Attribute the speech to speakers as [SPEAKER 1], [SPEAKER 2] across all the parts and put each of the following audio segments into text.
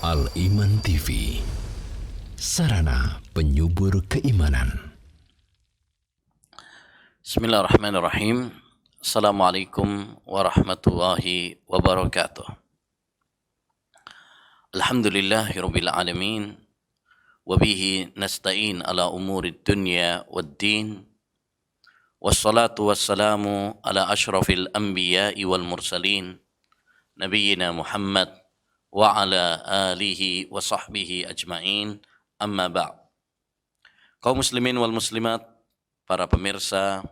[SPEAKER 1] Al-Iman TV, sarana penyubur keimanan.
[SPEAKER 2] Bismillahirrahmanirrahim. Assalamualaikum warahmatullahi wabarakatuh. Alhamdulillahirabbil alamin. Wabihi nasta'in ala umurid dunya waddin. Wassalatu wassalamu ala ashrafil anbiya'i wal mursalin. Nabiyyina Muhammad wa ala alihi wa sahbihi ajma'in. Amma ba'd. Kaum muslimin wal muslimat, para pemirsa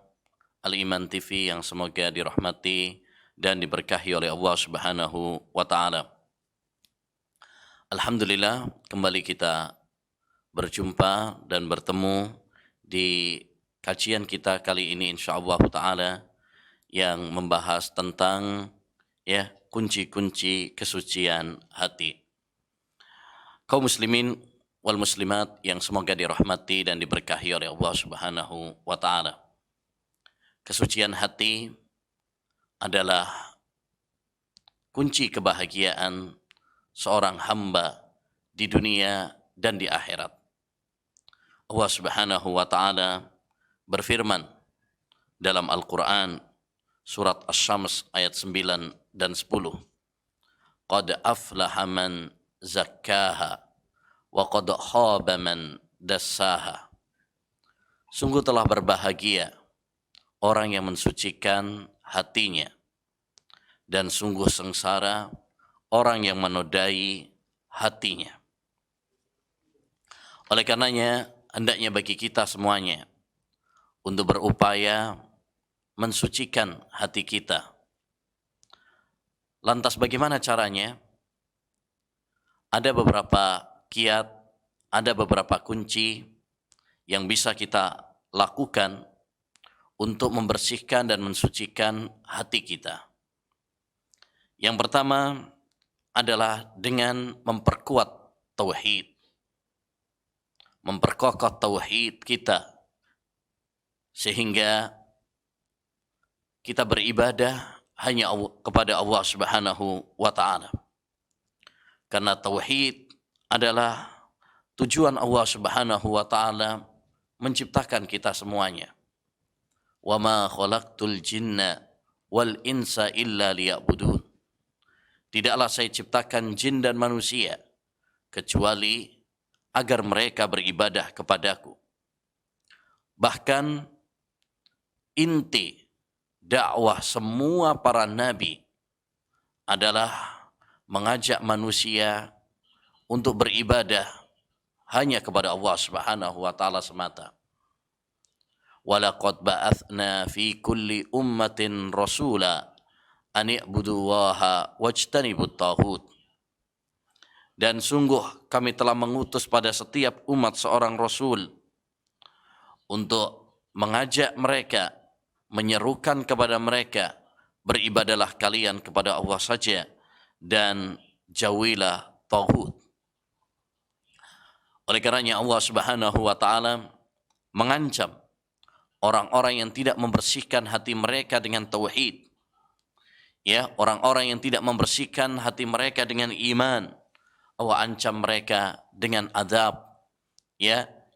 [SPEAKER 2] Al-Iman TV yang semoga dirahmati dan diberkahi oleh Allah Subhanahu wa taala. Alhamdulillah, kembali kita berjumpa dan bertemu di kajian kita kali ini insyaallah taala yang membahas tentang kunci-kunci kesucian hati. Kaum muslimin wal muslimat yang semoga dirahmati dan diberkahi oleh Allah Subhanahu wa taala. Kesucian hati adalah kunci kebahagiaan seorang hamba di dunia dan di akhirat. Allah Subhanahu wa taala berfirman dalam Al-Qur'an surat Asy-Syams ayat 9 dan 10. Qad aflaha man zakkaha wa qad khaba man dassaha. Sungguh telah berbahagia orang yang mensucikan hatinya, dan sungguh sengsara orang yang menodai hatinya. Oleh karenanya, hendaknya bagi kita semuanya untuk berupaya mensucikan hati kita. Lantas bagaimana caranya? Ada beberapa kiat, ada beberapa kunci yang bisa kita lakukan untuk membersihkan dan mensucikan hati kita. Yang pertama adalah dengan memperkuat tauhid. Memperkokoh tauhid kita sehingga kita beribadah hanya kepada Allah Subhanahu wa taala. Karena tauhid adalah tujuan Allah Subhanahu wa taala menciptakan kita semuanya. Wa ma khalaqtul jinna wal insa illa liya'budun. Tidaklah saya ciptakan jin dan manusia kecuali agar mereka beribadah kepadaku. Bahkan inti dakwah semua para nabi adalah mengajak manusia untuk beribadah hanya kepada Allah Subhanahu wa taala semata. Walaqad ba'atsna fi kulli ummatin rasula an i'budullaha wajtanibut taghut. Dan sungguh kami telah mengutus pada setiap umat seorang rasul untuk mengajak mereka, menyerukan kepada mereka, beribadalah kalian kepada Allah saja dan jauhilah taghut. Oleh karenanya Allah Subhanahu wa taala mengancam orang-orang yang tidak membersihkan hati mereka dengan tauhid. Orang-orang yang tidak membersihkan hati mereka dengan iman, Allah ancam mereka dengan azab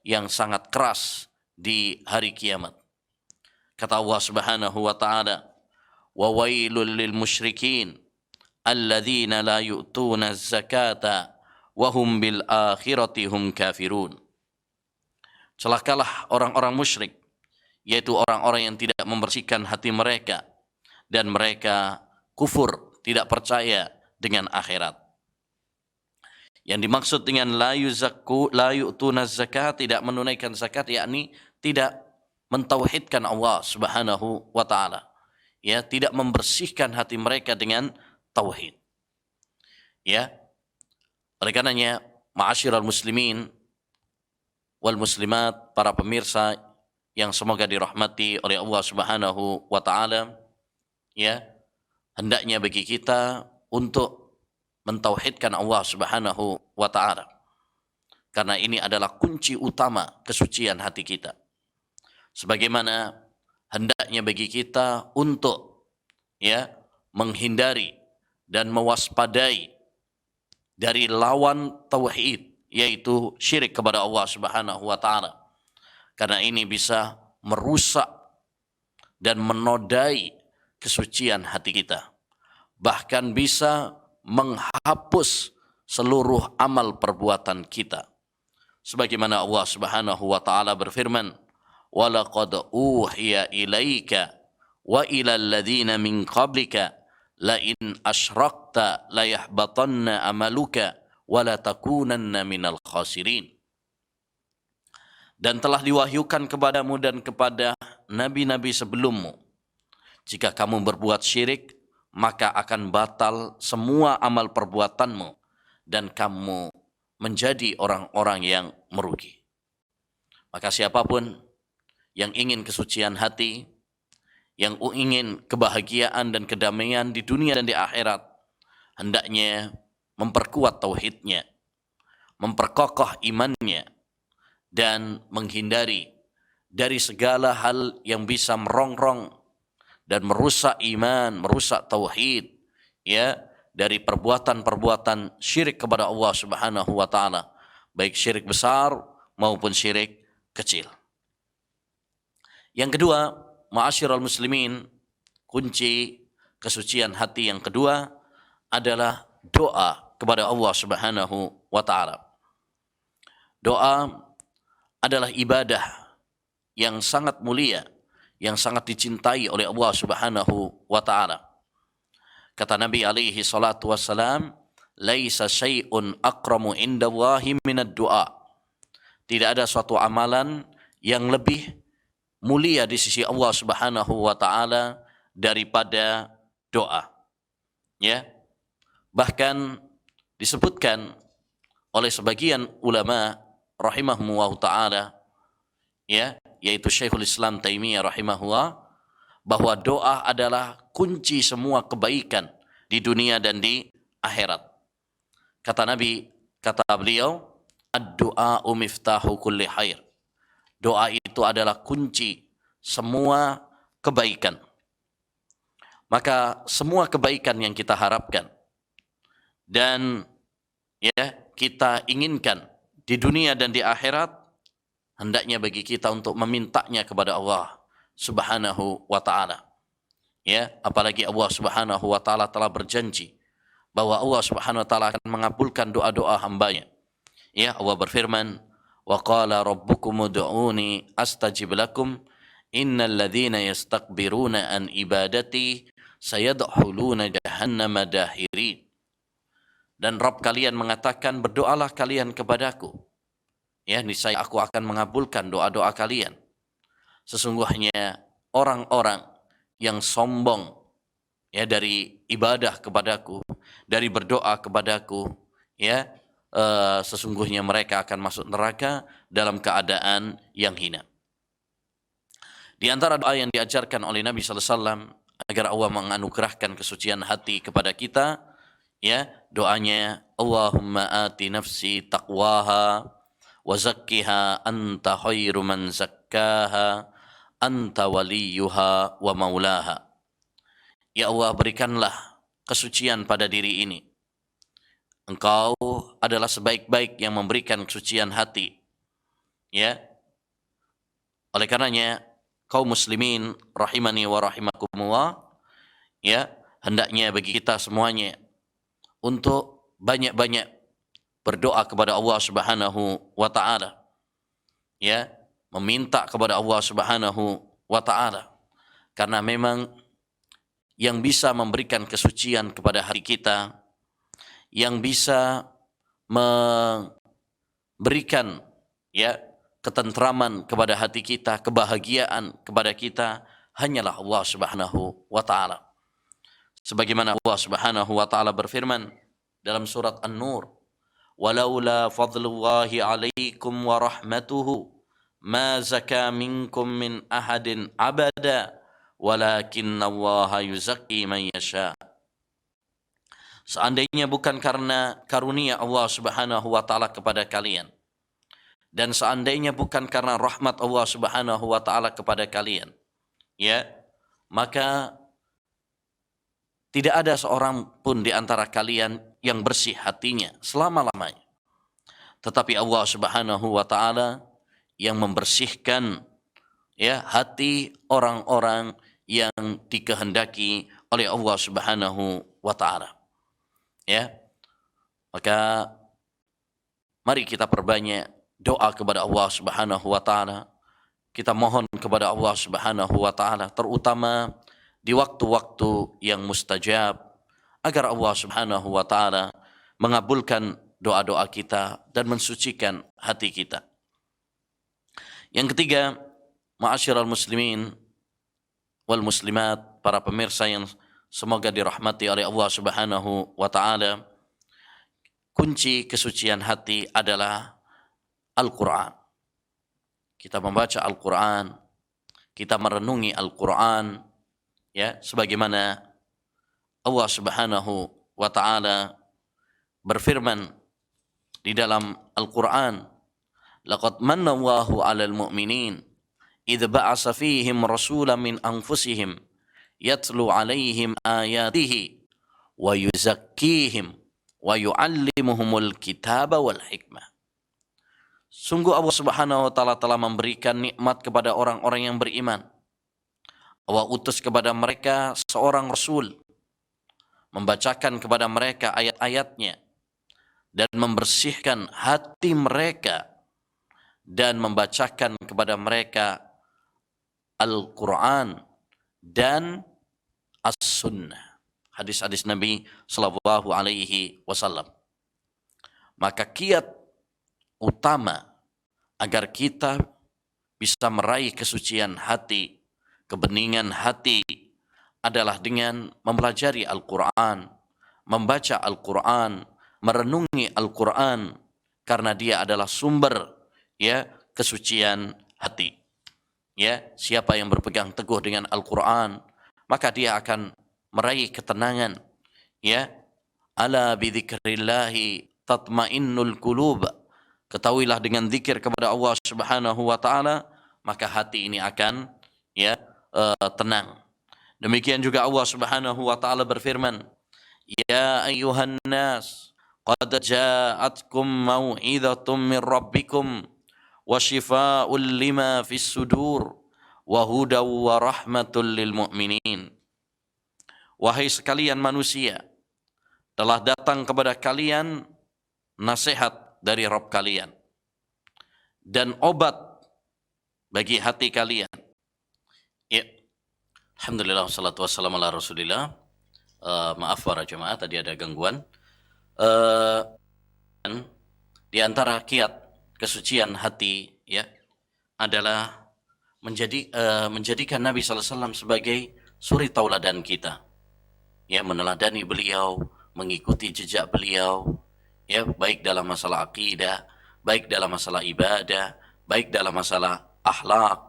[SPEAKER 2] yang sangat keras di hari kiamat. Kata Allah Subhanahu wa taala, "Wa wailul lil musyrikin alladzina la yu'tuna az-zakata wa hum bil akhirati hum kafirun." Celakalah orang-orang musyrik, yaitu orang-orang yang tidak membersihkan hati mereka dan mereka kufur, tidak percaya dengan akhirat. Yang dimaksud dengan la yu'tuna zakat, tidak menunaikan zakat, yakni tidak mentauhidkan Allah Subhanahu wa taala. Tidak membersihkan hati mereka dengan tauhid. Oleh karenanya, ma'asyiral muslimin wal muslimat, para pemirsa yang semoga dirahmati oleh Allah Subhanahu wa taala, hendaknya bagi kita untuk mentauhidkan Allah Subhanahu wa taala. Karena ini adalah kunci utama kesucian hati kita. Sebagaimana hendaknya bagi kita untuk menghindari dan mewaspadai dari lawan tauhid, yaitu syirik kepada Allah Subhanahu wa taala. Karena ini bisa merusak dan menodai kesucian hati kita. Bahkan bisa menghapus seluruh amal perbuatan kita. Sebagaimana Allah Subhanahu wa taala berfirman, "Walaqad uhiya ilaika wa ilal ladzina min qablika la in asyrakta la yahbatanna amaluka wa la takunanna minal khasirin." Dan telah diwahyukan kepadamu dan kepada nabi-nabi sebelummu, jika kamu berbuat syirik, maka akan batal semua amal perbuatanmu dan kamu menjadi orang-orang yang merugi. Maka siapapun yang ingin kesucian hati, yang ingin kebahagiaan dan kedamaian di dunia dan di akhirat, hendaknya memperkuat tauhidnya, memperkokoh imannya, dan menghindari dari segala hal yang bisa merongrong dan merusak iman, merusak tauhid, ya, dari perbuatan-perbuatan syirik kepada Allah Subhanahu wa taala, baik syirik besar maupun syirik kecil. Yang kedua, ma'asyiral muslimin, kunci kesucian hati yang kedua adalah doa kepada Allah Subhanahu wa taala. Doa adalah ibadah yang sangat mulia, yang sangat dicintai oleh Allah Subhanahu wa taala. Kata Nabi alaihi salatu wassalam, "Laisa syai'un akramu indallahi minad du'a." Tidak ada suatu amalan yang lebih mulia di sisi Allah Subhanahu wa taala daripada doa. Ya. Bahkan disebutkan oleh sebagian ulama rahimahumullah taala, ya, yaitu Syekhul Islam Taimiyah rahimahullah, bahwa doa adalah kunci semua kebaikan di dunia dan di akhirat. Kata Nabi, kata beliau, ad-du'a'u miftahu kulli khair. Doa itu adalah kunci semua kebaikan. Maka semua kebaikan yang kita harapkan dan ya kita inginkan di dunia dan di akhirat, hendaknya bagi kita untuk memintanya kepada Allah Subhanahu wa ta'ala. Ya, apalagi Allah Subhanahu wa ta'ala telah berjanji bahwa Allah Subhanahu wa ta'ala akan mengabulkan doa-doa hambanya. Ya, Allah berfirman, "Wa qala rabbukum ud'uni astajib lakum innal ladzina yastakbiruna an ibadati sayadkhuluna jahannama dahirin." Dan Rabb kalian mengatakan, berdoalah kalian kepadaku. Ya, niscaya aku akan mengabulkan doa-doa kalian. Sesungguhnya orang-orang yang sombong ya dari ibadah kepadaku, dari berdoa kepadaku, ya sesungguhnya mereka akan masuk neraka dalam keadaan yang hina. Di antara doa yang diajarkan oleh Nabi sallallahu alaihi wasallam agar Allah menganugerahkan kesucian hati kepada kita, ya, doanya, Allahumma ati nafsi taqwaha wa zakkiha anta khairu man zakkaha anta waliyuha wa maulaha. Ya Allah, berikanlah kesucian pada diri ini. Engkau adalah sebaik-baik yang memberikan kesucian hati. Ya. Oleh karenanya, kaum muslimin rahimani wa rahimakumullah, ya, hendaknya bagi kita semuanya untuk banyak-banyak berdoa kepada Allah Subhanahu wa taala. Ya, meminta kepada Allah Subhanahu wa taala. Karena memang yang bisa memberikan kesucian kepada hati kita, yang bisa memberikan ya ketentraman kepada hati kita, kebahagiaan kepada kita, hanyalah Allah Subhanahu wa taala. Sebagaimana Allah Subhanahu wa taala berfirman dalam surat An-Nur, "Walaula fadlullahi 'alaikum wa rahmatuhu ma zaka minkum min ahadin abada walakinallaha yuzakki man yasha." Seandainya bukan karena karunia Allah Subhanahu wa taala kepada kalian, dan seandainya bukan karena rahmat Allah Subhanahu wa taala kepada kalian, ya, maka tidak ada seorang pun di antara kalian yang bersih hatinya selama-lamanya. Tetapi Allah Subhanahu wa taala yang membersihkan ya hati orang-orang yang dikehendaki oleh Allah Subhanahu wa taala. Ya. Maka mari kita perbanyak doa kepada Allah Subhanahu wa taala. Kita mohon kepada Allah Subhanahu wa taala terutama di waktu-waktu yang mustajab agar Allah Subhanahu wa taala mengabulkan doa-doa kita dan mensucikan hati kita. Yang ketiga, ma'asyiral muslimin wal muslimat, para pemirsa yang semoga dirahmati oleh Allah Subhanahu wa taala, kunci kesucian hati adalah Al-Qur'an. Kita membaca Al-Qur'an, kita merenungi Al-Qur'an, ya, sebagaimana Allah Subhanahu wa taala berfirman di dalam Al-Qur'an, laqad manna Allahu 'alal mu'minin idz ba'atsa fihim rasulan min anfusihim yatlu 'alaihim ayatihi wa yuzakkihim wa yu'allimuhumul kitaba wal hikmah. Sungguh Allah Subhanahu wa taala telah memberikan nikmat kepada orang-orang yang beriman. Allah utus kepada mereka seorang rasul, membacakan kepada mereka ayat-ayatnya dan membersihkan hati mereka dan membacakan kepada mereka Al-Quran dan As-Sunnah, hadis-hadis Nabi Sallallahu Alaihi Wasallam. Maka kiat utama agar kita bisa meraih kesucian hati, kebeningan hati adalah dengan mempelajari Al-Quran, membaca Al-Quran, merenungi Al-Quran, karena dia adalah sumber ya kesucian hati. Ya, siapa yang berpegang teguh dengan Al-Quran, maka dia akan meraih ketenangan. Ya, ala bidzikrillahi tatmainnul qulub. Ketahuilah dengan zikir kepada Allah Subhanahu wa taala, maka hati ini akan ya tenang. Demikian juga Allah Subhanahu wa taala berfirman, ya ayyuhan nas qad ja'atkum mau'izatun min rabbikum wa shifaa'un lima fis sudur wa hudaw wa rahmatul lil mu'minin. Wahai sekalian manusia, telah datang kepada kalian nasihat dari Rabb kalian dan obat bagi hati kalian. Ya, alhamdulillah wassalatu wassalamu ala Rasulillah. Maaf para jemaah, tadi ada gangguan. Di antara kiat kesucian hati ya adalah menjadikan Nabi sallallahu alaihi wasallam sebagai suri tauladan kita. Ya, meneladani beliau, mengikuti jejak beliau, ya, baik dalam masalah akidah, baik dalam masalah ibadah, baik dalam masalah akhlak.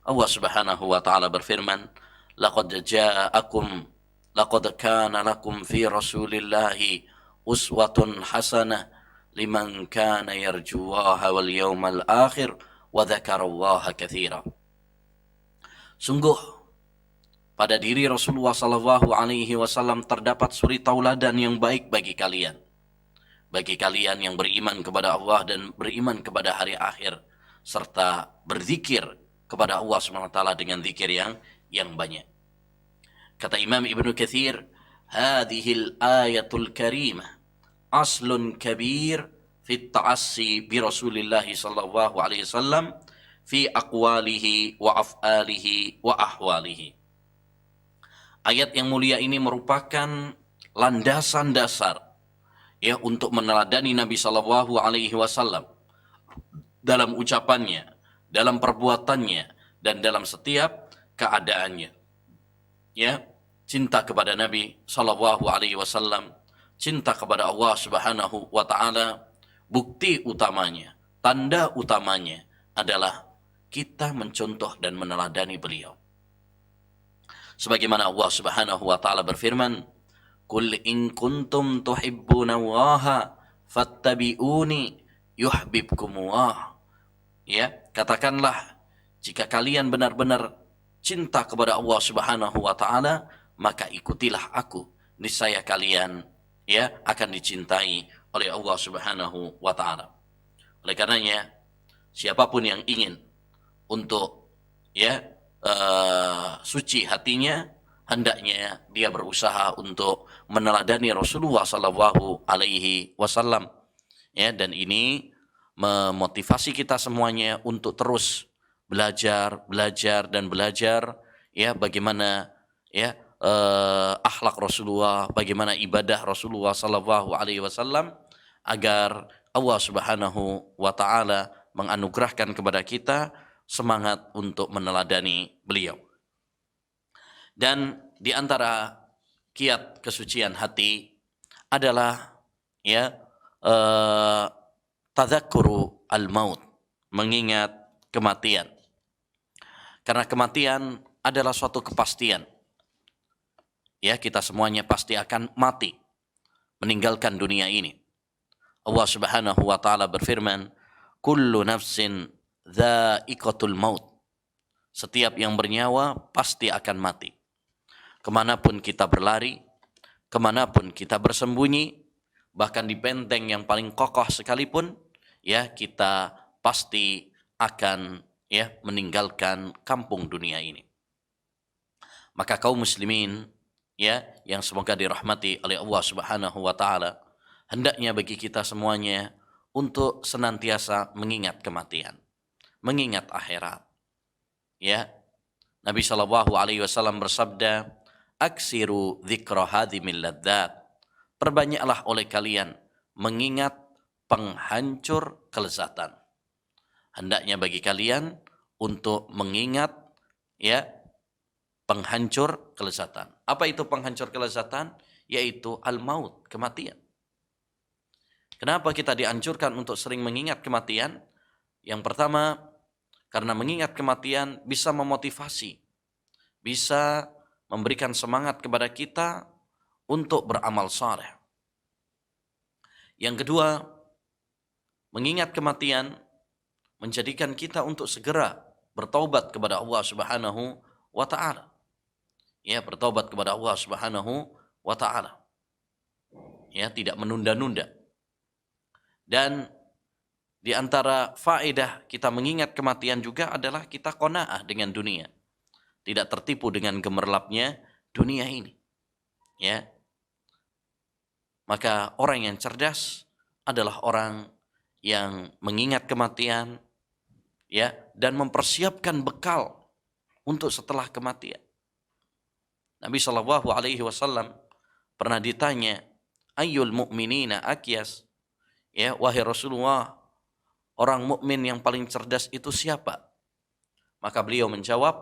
[SPEAKER 2] Allah Subhanahu wa taala berfirman, laqad kana lakum fi Rasulillahi uswatun hasanah liman kana yarjullaha wal yawmal akhir wa dzakarallaha katsira. Sungguh pada diri Rasulullah sallallahu alaihi wasallam terdapat suri tauladan yang baik bagi kalian. Bagi kalian yang beriman kepada Allah dan beriman kepada hari akhir, serta berzikir kepada Allah SWT dengan zikir yang banyak. Kata Imam Ibnu Katsir, hadhil ayatul karimah aslun kabir fi ta'assi bi Rasulillah sallallahu alaihi wasallam fi aqwalihi wa af'alihi wa ahwalihi. Ayat yang mulia ini merupakan landasan dasar ya untuk meneladani Nabi sallallahu alaihi wasallam dalam ucapannya, dalam perbuatannya, dan dalam setiap keadaannya. Ya, cinta kepada Nabi sallallahu alaihi wasallam, cinta kepada Allah Subhanahu wa taala, bukti utamanya, tanda utamanya adalah kita mencontoh dan meneladani beliau. Sebagaimana Allah Subhanahu wa taala berfirman, "Qul in kuntum tuhibbunallaha fattabi'uni yuhibbukumullah." Ya, katakanlah jika kalian benar-benar cinta kepada Allah Subhanahu wa taala, maka ikutilah aku, niscaya kalian akan dicintai oleh Allah Subhanahu wa taala. Oleh karenanya, siapapun yang ingin untuk suci hatinya, hendaknya dia berusaha untuk meneladani Rasulullah sallallahu alaihi wasallam. Dan ini memotivasi kita semuanya untuk terus belajar bagaimana akhlak Rasulullah, bagaimana ibadah Rasulullah sallallahu alaihi wasallam, agar Allah Subhanahu wa taala menganugerahkan kepada kita semangat untuk meneladani beliau. Dan di antara kiat kesucian hati adalah tadzakkuru al-maut, mengingat kematian. Karena kematian adalah suatu kepastian. Kita semuanya pasti akan mati, meninggalkan dunia ini. Allah Subhanahu wa taala berfirman, "Kullu nafsin dha'iqatul maut." Setiap yang bernyawa pasti akan mati. Kemanapun kita berlari, kemanapun kita bersembunyi, bahkan di benteng yang paling kokoh sekalipun, kita pasti akan meninggalkan kampung dunia ini. Maka kaum muslimin yang semoga dirahmati oleh Allah Subhanahu wa taala, hendaknya bagi kita semuanya untuk senantiasa mengingat kematian, mengingat akhirat. Nabi sallallahu alaihi wasallam bersabda, "Aksiru dzikra hadhimil ladzat." Perbanyaklah oleh kalian mengingat penghancur kelezatan. Hendaknya bagi kalian untuk mengingat penghancur kelezatan. Apa itu penghancur kelezatan? Yaitu al-maut, kematian. Kenapa kita dianjurkan untuk sering mengingat kematian? Yang pertama, karena mengingat kematian bisa memotivasi, bisa memberikan semangat kepada kita untuk beramal saleh. Yang kedua, mengingat kematian menjadikan kita untuk segera bertaubat kepada Allah Subhanahu wa taala. Bertaubat kepada Allah Subhanahu wa taala. Tidak menunda-nunda. Dan di antara faedah kita mengingat kematian juga adalah kita qanaah dengan dunia. Tidak tertipu dengan gemerlapnya dunia ini. Maka orang yang cerdas adalah orang yang mengingat kematian dan mempersiapkan bekal untuk setelah kematian. Nabi sallallahu alaihi wasallam pernah ditanya, "Ayyul mu'minina akyas?" Wahai Rasulullah, orang mukmin yang paling cerdas itu siapa? Maka beliau menjawab,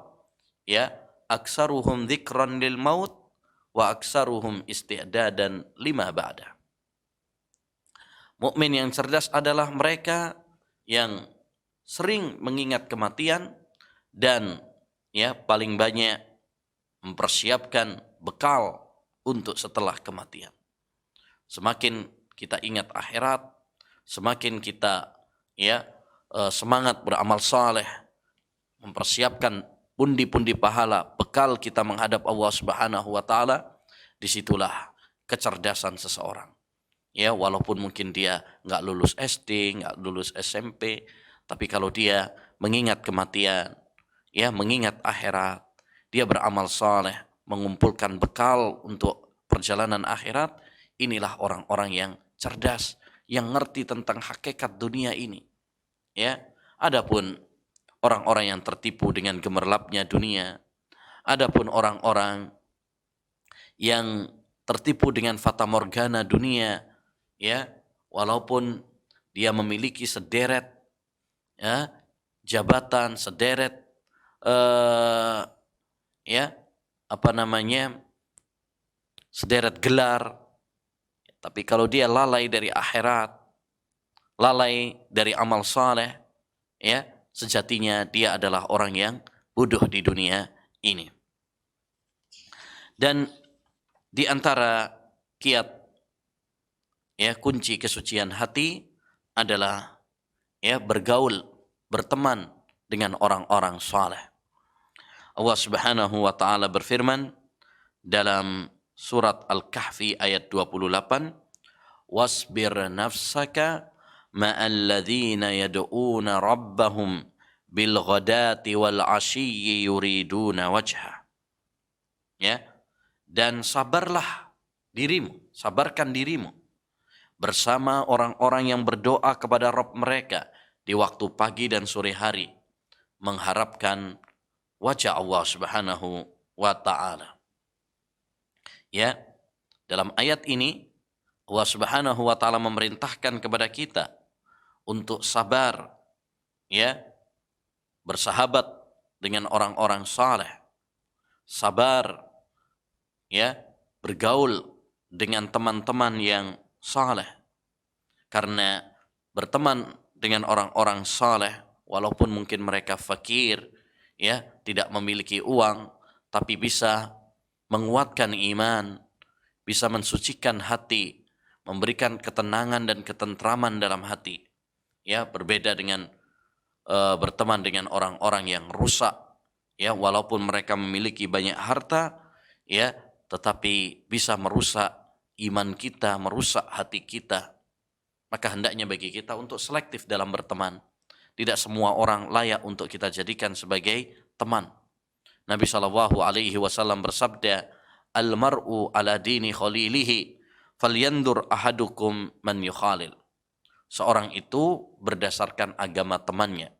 [SPEAKER 2] "Aksaruhum dzikran lil maut wa aksaruhum isti'dadan lima ba'da." Mukmin yang cerdas adalah mereka yang sering mengingat kematian dan paling banyak mempersiapkan bekal untuk setelah kematian. Semakin kita ingat akhirat, semakin kita semangat beramal saleh, mempersiapkan pundi-pundi pahala, bekal kita menghadap Allah Subhanahu wa taala, disitulah kecerdasan seseorang. Walaupun mungkin dia nggak lulus SD, nggak lulus SMP, tapi kalau dia mengingat kematian, mengingat akhirat, dia beramal saleh, mengumpulkan bekal untuk perjalanan akhirat, inilah orang-orang yang cerdas, yang ngerti tentang hakikat dunia ini. Adapun orang-orang yang tertipu dengan gemerlapnya dunia, adapun orang-orang yang tertipu dengan fata morgana dunia, walaupun dia memiliki sederet jabatan, sederet sederet gelar, tapi kalau dia lalai dari akhirat, lalai dari amal saleh, sejatinya dia adalah orang yang bodoh di dunia ini. Dan di antara kiat kunci kesucian hati adalah bergaul, berteman dengan orang-orang saleh. Allah Subhanahu wa taala berfirman dalam surat Al-Kahfi ayat 28, wasbir nafsaka ma'al ladzina yad'una rabbahum bil ghadati wal 'ashiyyi yuriduna wajha. Ya, dan sabarkan dirimu bersama orang-orang yang berdoa kepada Rabb mereka di waktu pagi dan sore hari, mengharapkan wajah Allah Subhanahu wa ta'ala. Ya, dalam ayat ini Allah Subhanahu wa ta'ala memerintahkan kepada kita untuk sabar, ya, bersahabat dengan orang-orang saleh, sabar, ya, bergaul dengan teman-teman yang saleh. Karena berteman dengan orang-orang saleh, walaupun mungkin mereka fakir, ya, tidak memiliki uang, tapi bisa menguatkan iman, bisa mensucikan hati, memberikan ketenangan dan ketentraman dalam hati. Ya, berbeda dengan berteman dengan orang-orang yang rusak, ya, walaupun mereka memiliki banyak harta, ya, tetapi bisa merusak iman kita, merusak hati kita. Maka hendaknya bagi kita untuk selektif dalam berteman. Tidak semua orang layak untuk kita jadikan sebagai teman. Nabi SAW bersabda, al-mar'u ala dini khalilihi falyandur ahadukum man yukhalil. Seorang itu berdasarkan agama temannya,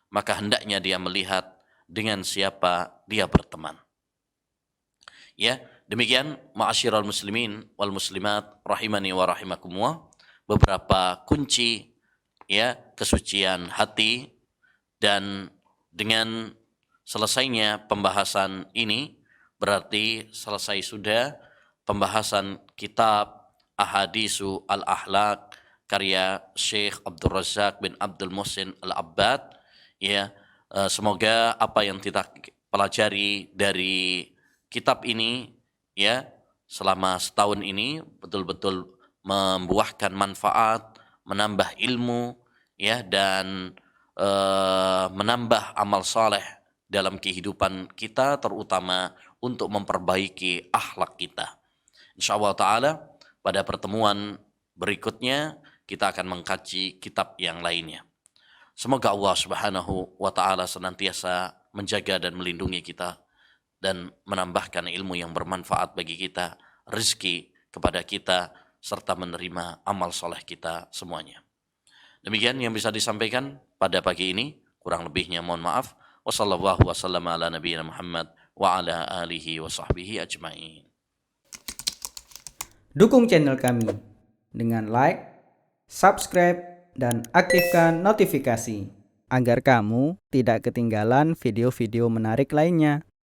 [SPEAKER 2] maka hendaknya dia melihat dengan siapa dia berteman. Ya, demikian ma'asyiral muslimin wal muslimat rahimani wa rahimakumullah, beberapa kunci, ya, kesucian hati. Dan dengan selesainya pembahasan ini berarti selesai sudah pembahasan kitab Ahadisu al-Akhlaq karya Syekh Abdul Razak bin Abdul Muhsin Al-Abbad. Ya, semoga apa yang kita pelajari dari kitab ini, ya, selama setahun ini betul-betul membuahkan manfaat, menambah ilmu, ya, dan menambah amal saleh dalam kehidupan kita, terutama untuk memperbaiki akhlak kita. Insyaallah ta'ala pada pertemuan berikutnya kita akan mengkaji kitab yang lainnya. Semoga Allah Subhanahu wa ta'ala senantiasa menjaga dan melindungi kita dan menambahkan ilmu yang bermanfaat bagi kita, rezeki kepada kita, serta menerima amal soleh kita semuanya. Demikian yang bisa disampaikan pada pagi ini, kurang lebihnya mohon maaf. Wassallallahu wasallam ala nabiyina Muhammad wa ala alihi wa sahbihi ajma'in.
[SPEAKER 3] Dukung channel kami dengan like, subscribe, dan aktifkan notifikasi agar kamu tidak ketinggalan video-video menarik lainnya.